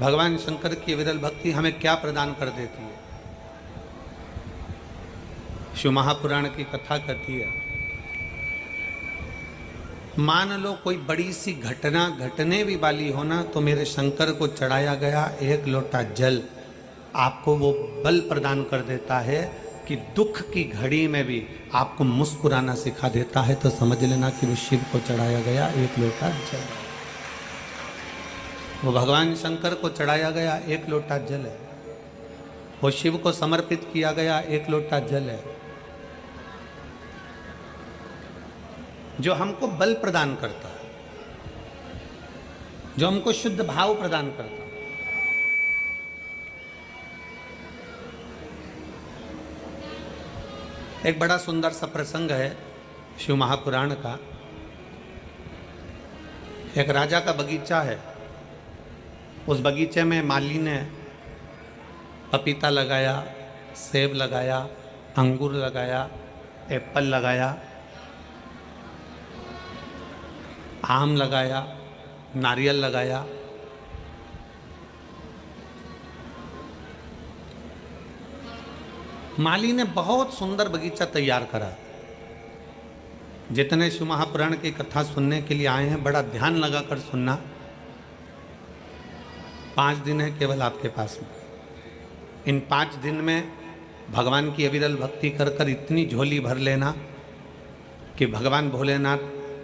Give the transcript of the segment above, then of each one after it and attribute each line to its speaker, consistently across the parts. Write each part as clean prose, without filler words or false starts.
Speaker 1: भगवान शंकर की विरल भक्ति हमें क्या प्रदान कर देती है। शिव महापुराण की कथा कहती है, मान लो कोई बड़ी सी घटना घटने भी वाली हो ना, तो मेरे शंकर को चढ़ाया गया एक लोटा जल आपको वो बल प्रदान कर देता है कि दुख की घड़ी में भी आपको मुस्कुराना सिखा देता है। तो समझ लेना कि वो शिव को चढ़ाया गया एक लोटा जल, वो भगवान शंकर को चढ़ाया गया एक लोटा जल है, वो शिव को समर्पित किया गया एक लोटा जल है, जो हमको बल प्रदान करता है, जो हमको शुद्ध भाव प्रदान करता है। एक बड़ा सुंदर सा प्रसंग है शिव महापुराण का। एक राजा का बगीचा है, उस बगीचे में माली ने पपीता लगाया, सेब लगाया, अंगूर लगाया, एप्पल लगाया, आम लगाया, नारियल लगाया। माली ने बहुत सुंदर बगीचा तैयार करा। जितने शिव महापुराण की कथा सुनने के लिए आए हैं, बड़ा ध्यान लगाकर सुनना। 5 दिन है केवल आपके पास में। इन 5 दिन में भगवान की अविरल भक्ति कर कर इतनी झोली भर लेना कि भगवान भोलेनाथ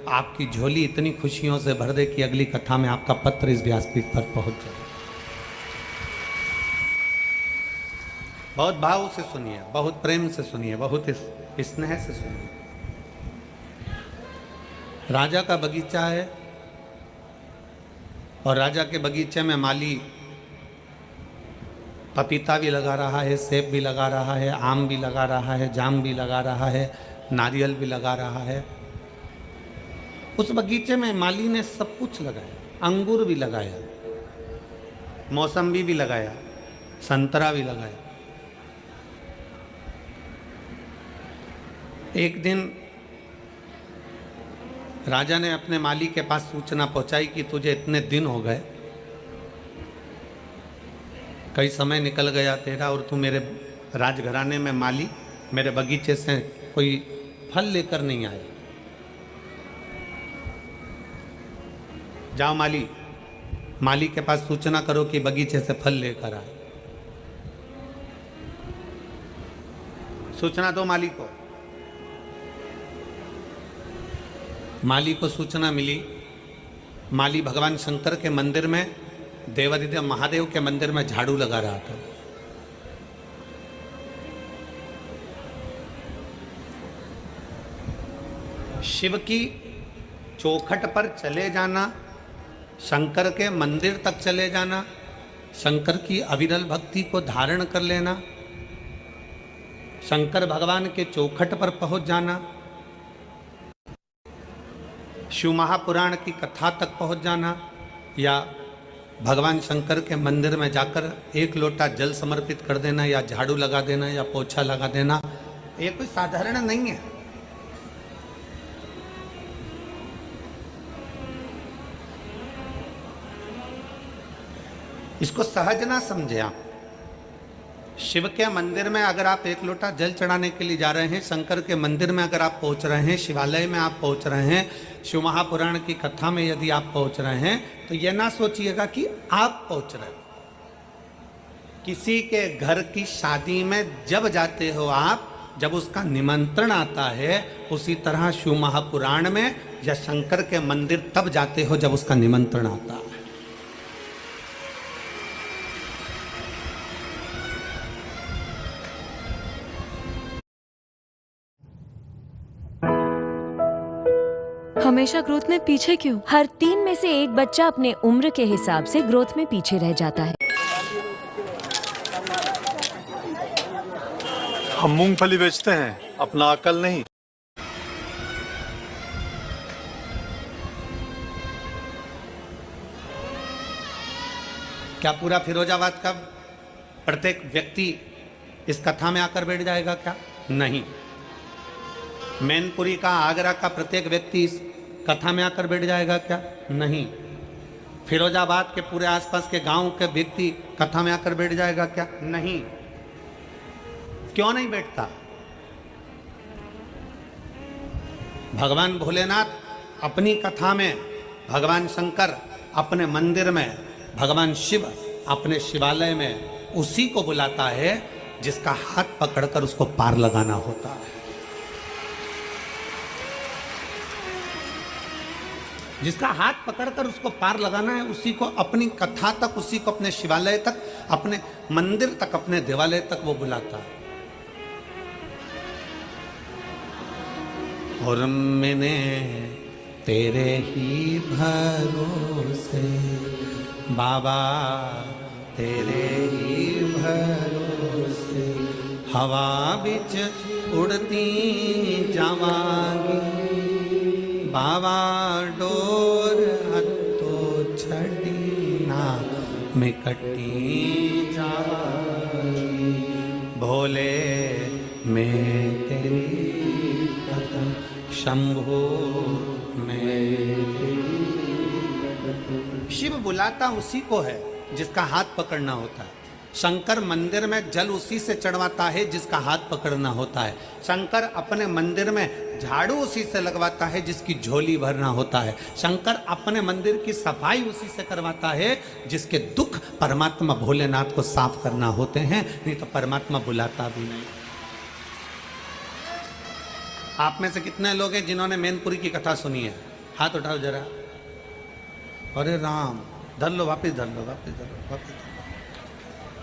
Speaker 1: आपकी झोली इतनी खुशियों से भर दे कि अगली कथा में आपका पत्र इस व्यासपीठ पर पहुंच जाए। बहुत भाव से सुनिए, बहुत प्रेम से सुनिए, बहुत स्नेह से सुनिए। राजा का बगीचा है और राजा के बगीचे में माली पपीता भी लगा रहा है, सेब भी लगा रहा है, आम भी लगा रहा है, जाम भी लगा रहा है, नारियल भी लगा रहा है। उस बगीचे में माली ने सब कुछ लगाया, अंगूर भी लगाया, मौसम्बी भी लगाया, संतरा भी लगाया। एक दिन राजा ने अपने माली के पास सूचना पहुंचाई कि तुझे इतने दिन हो गए, कई समय निकल गया तेरा और तू मेरे राजघराने में माली मेरे बगीचे से कोई फल लेकर नहीं आया। जाओ माली के पास सूचना करो कि बगीचे से फल लेकर आए। सूचना दो माली को। माली को सूचना मिली, माली भगवान शंकर के मंदिर में, देवादिदेव महादेव के मंदिर में झाड़ू लगा रहा था। शिव की चौखट पर चले जाना, शंकर के मंदिर तक चले जाना, शंकर की अविरल भक्ति को धारण कर लेना, शंकर भगवान के चौखट पर पहुंच जाना, शिव महापुराण की कथा तक पहुंच जाना, या भगवान शंकर के मंदिर में जाकर एक लोटा जल समर्पित कर देना, या झाड़ू लगा देना, या पोछा लगा देना, ये कोई साधारण नहीं है। इसको सहज ना समझे आप। शिव के मंदिर में अगर आप एक लोटा जल चढ़ाने के लिए जा रहे हैं, शंकर के मंदिर में अगर आप पहुंच रहे हैं, शिवालय में आप पहुंच रहे हैं, शिव महापुराण की कथा में यदि आप पहुंच रहे हैं, तो यह ना सोचिएगा कि आप पहुंच रहे हैं। किसी के घर की शादी में जब जाते हो आप, जब उसका निमंत्रण आता है, उसी तरह शिव महापुराण में या शंकर के मंदिर तब जाते हो जब उसका निमंत्रण आता है।
Speaker 2: हमेशा ग्रोथ में पीछे क्यों?
Speaker 3: हर 3 में से 1 बच्चा अपने उम्र के हिसाब से ग्रोथ में पीछे रह जाता है।
Speaker 4: हम मूंगफली बेचते हैं, अपना अकल नहीं।
Speaker 1: क्या पूरा फिरोजाबाद का प्रत्येक व्यक्ति इस कथा में आकर बैठ जाएगा? क्या नहीं। मैनपुरी का, आगरा का प्रत्येक व्यक्ति इस कथा में आकर बैठ जाएगा? क्या नहीं। फिरोजाबाद के पूरे आसपास के गांव के व्यक्ति कथा में आकर बैठ जाएगा क्या? नहीं। क्यों नहीं बैठता? भगवान भोलेनाथ अपनी कथा में, भगवान शंकर अपने मंदिर में, भगवान शिव अपने शिवालय में उसी को बुलाता है जिसका हाथ पकड़कर उसको पार लगाना होता है। जिसका हाथ पकड़कर उसको पार लगाना है, उसी को अपनी कथा तक, उसी को अपने शिवालय तक, अपने मंदिर तक, अपने देवालय तक वो बुलाता है। और मैंने तेरे ही भरोसे बाबा, तेरे ही भरोसे हवा बिच उड़ती जावांगी बाबा, डोर हत्तो छड़ी ना मैं कटी जावांगी भोले, मैं तेरी कदम शंभो में। शिव बुलाता उसी को है जिसका हाथ पकड़ना होता है। शंकर मंदिर में जल उसी से चढ़वाता है जिसका हाथ पकड़ना होता है। शंकर अपने मंदिर में झाड़ू उसी से लगवाता है जिसकी झोली भरना होता है। शंकर अपने मंदिर की सफाई उसी से करवाता है जिसके दुख परमात्मा भोलेनाथ को साफ करना होते हैं, नहीं तो परमात्मा बुलाता भी नहीं। आप में से कितने लोग हैं जिन्होंने मैनपुरी की कथा सुनी है? हाथ उठाओ जरा। अरे राम, धर लो, वापिस धर लो, वापिस धर लो, वापिस धर लो,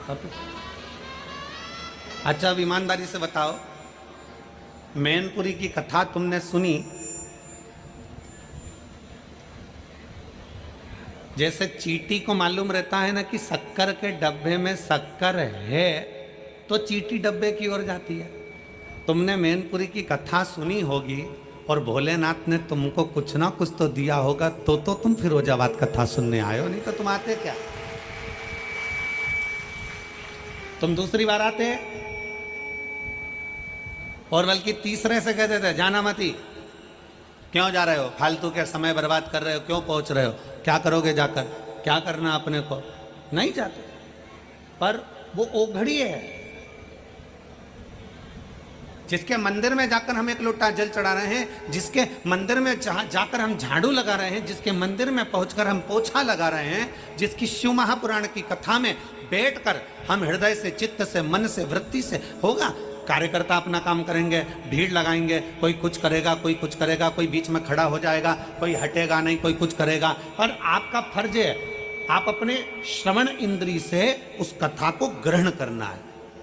Speaker 1: वापिस। अच्छा, अब ईमानदारी से बताओ, मैनपुरी की कथा तुमने सुनी, जैसे चींटी को मालूम रहता है ना कि शक्कर के डब्बे में शक्कर है, तो चींटी डब्बे की ओर जाती है। तुमने मैनपुरी की कथा सुनी होगी और भोलेनाथ ने तुमको कुछ ना कुछ तो दिया होगा, तो तुम फिरोजाबाद कथा सुनने आए हो, नहीं तो तुम आते क्या? तुम दूसरी बार आते और बल्कि तीसरे से कहते थे जाना मत ही, क्यों जा रहे हो, फालतू के समय बर्बाद कर रहे हो, क्यों पहुंच रहे हो, क्या करोगे जाकर, क्या करना अपने को, नहीं जाते। पर वो ओघड़ी है जिसके मंदिर में जाकर हम एक लोटा जल चढ़ा रहे हैं, जिसके मंदिर में जाकर हम झाड़ू लगा रहे हैं, जिसके मंदिर में पहुंचकर हम पोछा लगा रहे हैं, जिसकी शिव महापुराण की कथा में बैठकर हम हृदय से, चित्त से, मन से, वृत्ति से होगा। कार्यकर्ता अपना काम करेंगे, भीड़ लगाएंगे, कोई कुछ करेगा, कोई कुछ करेगा, कोई बीच में खड़ा हो जाएगा, कोई हटेगा नहीं, कोई कुछ करेगा। पर आपका फर्ज है, आप अपने श्रवण इंद्री से उस कथा को ग्रहण करना है,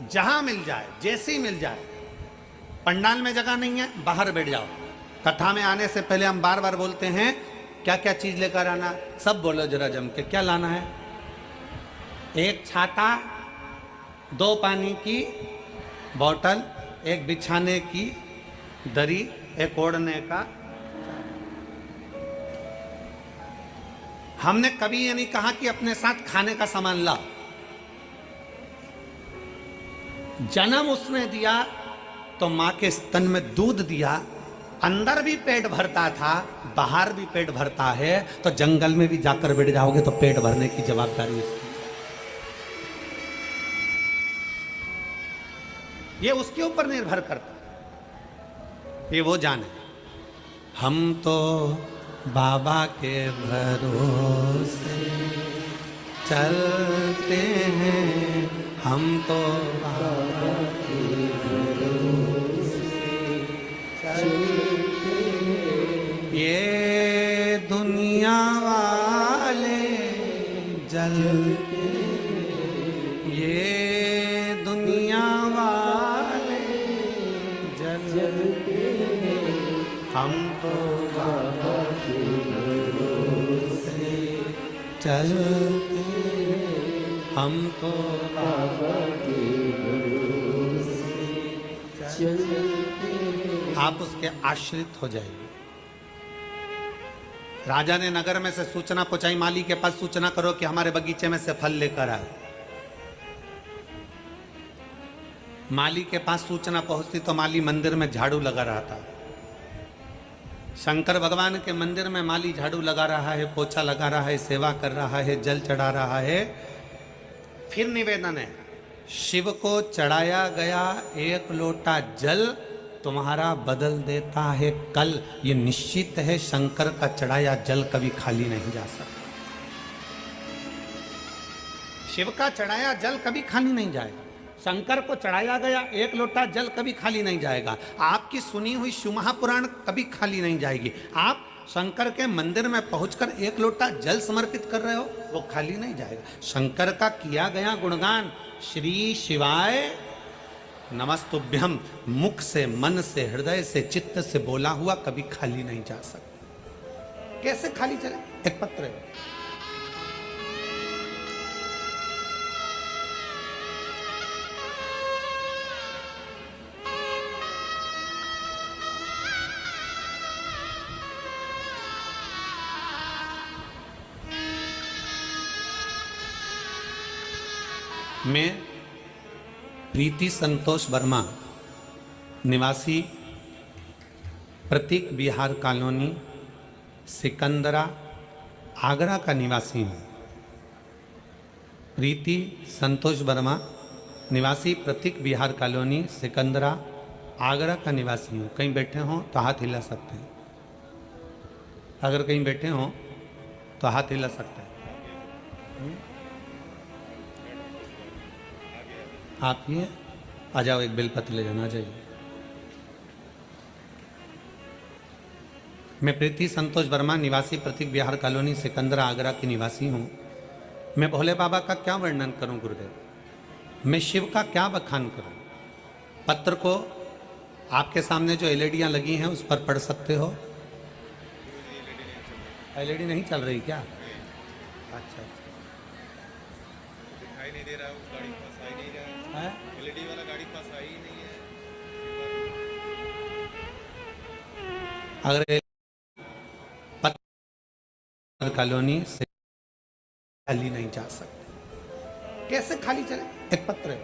Speaker 1: जहां मिल जाए, जैसे ही मिल जाए। पंडाल में जगह नहीं है, बाहर बैठ जाओ। कथा में आने से पहले हम बार बार बोलते हैं क्या क्या चीज लेकर आना, सब बोलो जरा जम के, क्या लाना है? एक छाता, 2 पानी की बोतल, एक बिछाने की दरी, एक ओढ़ने का। हमने कभी ये नहीं कहा कि अपने साथ खाने का सामान लाओ। जन्म उसने दिया तो मां के स्तन में दूध दिया, अंदर भी पेट भरता था, बाहर भी पेट भरता है, तो जंगल में भी जाकर बैठ जाओगे तो पेट भरने की जवाबदारी उसकी। ये उसके ऊपर निर्भर करता है, ये वो जाने। हम तो बाबा के भरोसे चलते हैं, हम तो बाबा के भरोसे चलते हैं। ये दुनिया वाले जलते, ये दुनिया वाले जलते, हम तो बाबा के भरोसे चलते, हम तो बाबा के भरोसे चलते। आप उसके आश्रित हो जाइए। राजा ने नगर में से सूचना पहुंचाई, माली के पास सूचना करो कि हमारे बगीचे में से फल लेकर आए। माली के पास सूचना पहुंचती तो माली मंदिर में झाड़ू लगा रहा था। शंकर भगवान के मंदिर में माली झाड़ू लगा रहा है, पोछा लगा रहा है, सेवा कर रहा है, जल चढ़ा रहा है। फिर निवेदन है, शिव को चढ़ाया गया एक लोटा जल तुम्हारा बदल देता है कल। ये निश्चित है, शंकर का चढ़ाया जल कभी खाली नहीं जा सकता। शिव का चढ़ाया जल कभी खाली नहीं जाएगा। शंकर को चढ़ाया गया एक लोटा जल कभी खाली नहीं जाएगा। आपकी सुनी हुई शिव महापुराण कभी खाली नहीं जाएगी। आप शंकर के मंदिर में पहुंचकर एक लोटा जल समर्पित कर रहे हो, वो खाली नहीं जाएगा। शंकर का किया गया गुणगान, श्री शिवाय नमस्तुभ्यम, मुख से, मन से, हृदय से, चित्त से बोला हुआ कभी खाली नहीं जा सकता। कैसे खाली चले? एक पत्र है, मैं प्रीति संतोष वर्मा, निवासी प्रतीक विहार कॉलोनी, सिकंदरा, आगरा का निवासी हूँ। प्रीति संतोष वर्मा, निवासी प्रतीक विहार कॉलोनी, सिकंदरा, आगरा का निवासी हूँ। कहीं बैठे हों तो हाथ हिला सकते हैं। अगर कहीं बैठे हों तो हाथ हिला सकते हैं। आप ये आ जाओ, एक बेलपत्र ले जाना चाहिए। मैं प्रीति संतोष वर्मा, निवासी प्रतीक विहार कॉलोनी, सिकंदरा, आगरा की निवासी हूँ। मैं भोले बाबा का क्या वर्णन करूं गुरुदेव? मैं शिव का क्या बखान करूं? पत्र को आपके सामने जो एलईडियाँ लगी हैं उस पर पढ़ सकते हो। एलईडी नहीं चल रही क्या? अच्छा,
Speaker 2: दिखाई नहीं दे रहा है, उस गाड़ी के पास आ ही नहीं रहा
Speaker 1: है?
Speaker 2: एलईडी वाला गाड़ी के पास आ ही नहीं है।
Speaker 1: अगर पत्र कॉलोनी से खाली नहीं जा सकते। कैसे खाली चले? एक पत्र है,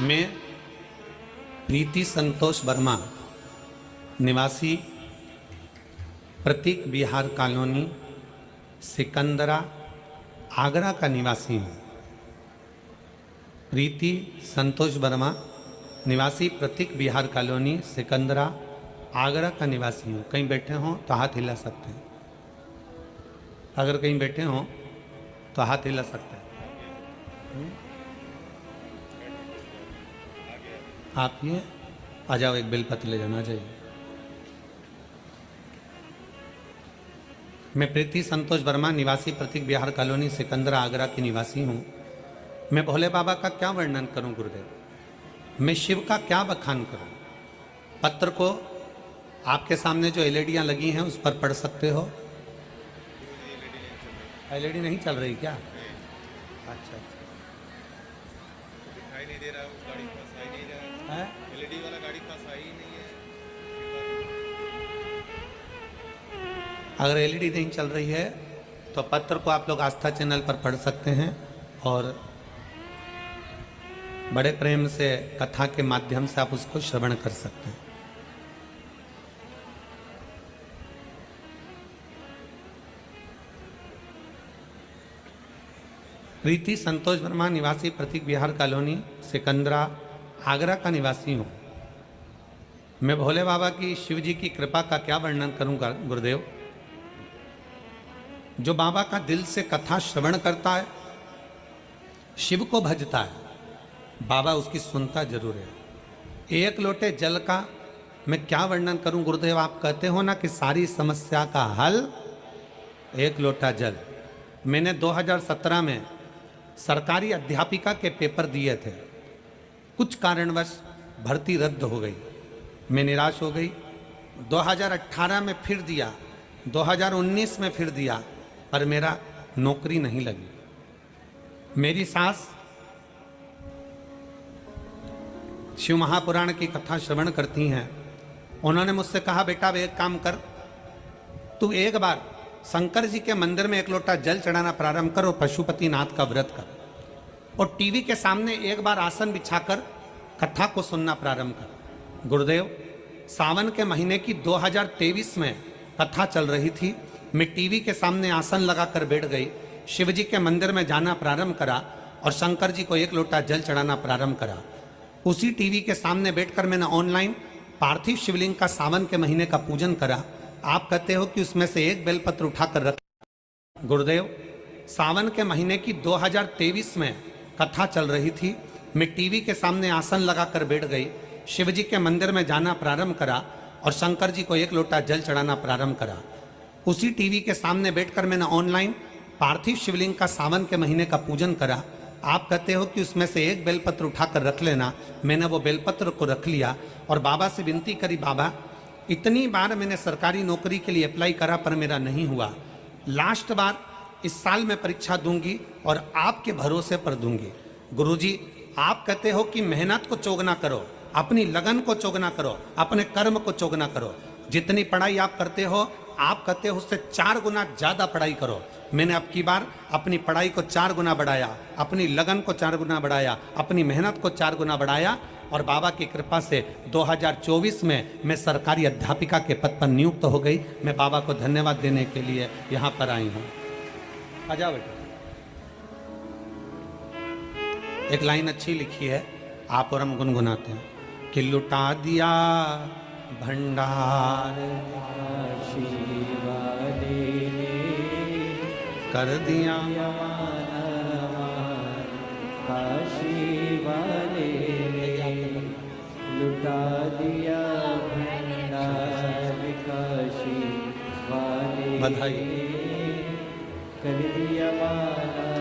Speaker 1: मैं प्रीति संतोष वर्मा, निवासी प्रतीक विहार कॉलोनी, सिकंदरा, आगरा का निवासी हूँ। प्रीति संतोष वर्मा, निवासी प्रतीक विहार कॉलोनी, सिकंदरा, आगरा का निवासी हूँ। कहीं बैठे हों तो हाथ हिला सकते हैं। अगर कहीं बैठे हों तो हाथ हिला सकते हैं। आप ये आ जाओ, एक बेलपत्र ले जाना चाहिए। मैं प्रीति संतोष वर्मा, निवासी प्रतीक विहार कॉलोनी, सिकंदरा, आगरा की निवासी हूँ। मैं भोले बाबा का क्या वर्णन करूं गुरुदेव? मैं शिव का क्या बखान करूं? पत्र को आपके सामने जो एलईडियाँ लगी हैं उस पर पढ़ सकते हो। एलईडी नहीं चल रही क्या? अच्छा,
Speaker 2: दिखाई नहीं दे रहा है, उस गाड़ी के पास आ ही नहीं रहा
Speaker 1: है?
Speaker 2: एलईडी वाला गाड़ी के पास आ ही नहीं है।
Speaker 1: अगर एलईडी नहीं चल रही है तो पत्र को आप लोग आस्था चैनल पर पढ़ सकते हैं और बड़े प्रेम से कथा के माध्यम से आप उसको श्रवण कर सकते हैं। प्रीति संतोष वर्मा, निवासी प्रतीक विहार कॉलोनी, सिकंदरा, आगरा का निवासी हूँ। मैं भोले बाबा की, शिव जी की कृपा का क्या वर्णन करूँगा गुरुदेव? जो बाबा का दिल से कथा श्रवण करता है, शिव को भजता है, बाबा उसकी सुनता जरूर है। एक लोटे जल का मैं क्या वर्णन करूं गुरुदेव? आप कहते हो ना कि सारी समस्या का हल एक लोटा जल। मैंने 2017 में सरकारी अध्यापिका के पेपर दिए थे। कुछ कारणवश भर्ती रद्द हो गई, मैं निराश हो गई। 2018 में फिर दिया, 2019 में फिर दिया, पर मेरा नौकरी नहीं लगी। मेरी सास शिव महापुराण की कथा श्रवण करती हैं, उन्होंने मुझसे कहा बेटा अब एक काम कर, तू एक बार शंकर जी के मंदिर में एक लोटा जल चढ़ाना प्रारंभ कर और पशुपतिनाथ का व्रत कर, और टीवी के सामने एक बार आसन बिछाकर कथा को सुनना प्रारंभ कर। गुरुदेव, सावन के महीने की 2023 में कथा चल रही थी, मैं टीवी के सामने आसन लगाकर बैठ गई, शिव जी के मंदिर में जाना प्रारंभ करा और शंकर जी को एक लोटा जल चढ़ाना प्रारंभ करा। उसी टीवी के सामने बैठकर मैंने ऑनलाइन पार्थिव शिवलिंग का सावन के महीने का पूजन करा। आप कहते हो कि उसमें से एक बेलपत्र उठाकर रख। गुरुदेव, सावन के महीने की 2023 में कथा चल रही थी, मैं टीवी के सामने आसन लगाकर बैठ गई, शिव जी के मंदिर में जाना प्रारंभ करा और शंकर जी को एक लोटा जल चढ़ाना प्रारंभ करा। उसी टीवी के सामने बैठकर मैंने ऑनलाइन पार्थिव शिवलिंग का सावन के महीने का पूजन करा। आप कहते हो कि उसमें से एक बेलपत्र उठाकर रख लेना। मैंने वो बेलपत्र को रख लिया और बाबा से विनती करी, बाबा इतनी बार मैंने सरकारी नौकरी के लिए अप्लाई करा पर मेरा नहीं हुआ, लास्ट बार इस साल मैं परीक्षा दूंगी और आपके भरोसे पर दूंगी। गुरुजी, आप कहते हो कि मेहनत को चोगना करो, अपनी लगन को चोगना करो, अपने कर्म को चोगना करो। जितनी पढ़ाई आप करते हो, आप कहते हो उससे 4 गुना ज्यादा पढ़ाई करो। मैंने अब की बार अपनी पढ़ाई को 4 गुना बढ़ाया, अपनी लगन को 4 गुना बढ़ाया, अपनी मेहनत को 4 गुना बढ़ाया और बाबा की कृपा से 2024 में मैं सरकारी अध्यापिका के पद पर नियुक्त हो गई। मैं बाबा को धन्यवाद देने के लिए यहाँ पर आई हूँ। आ जाओ बेटा। एक लाइन अच्छी लिखी है, आप और हम गुनगुनाते हैं कि लुटा दिया भंडार कर दिया
Speaker 5: काशी वाले ने लुटा दिया भंडार काशी वाले
Speaker 1: बधाई।
Speaker 5: कर दिया माना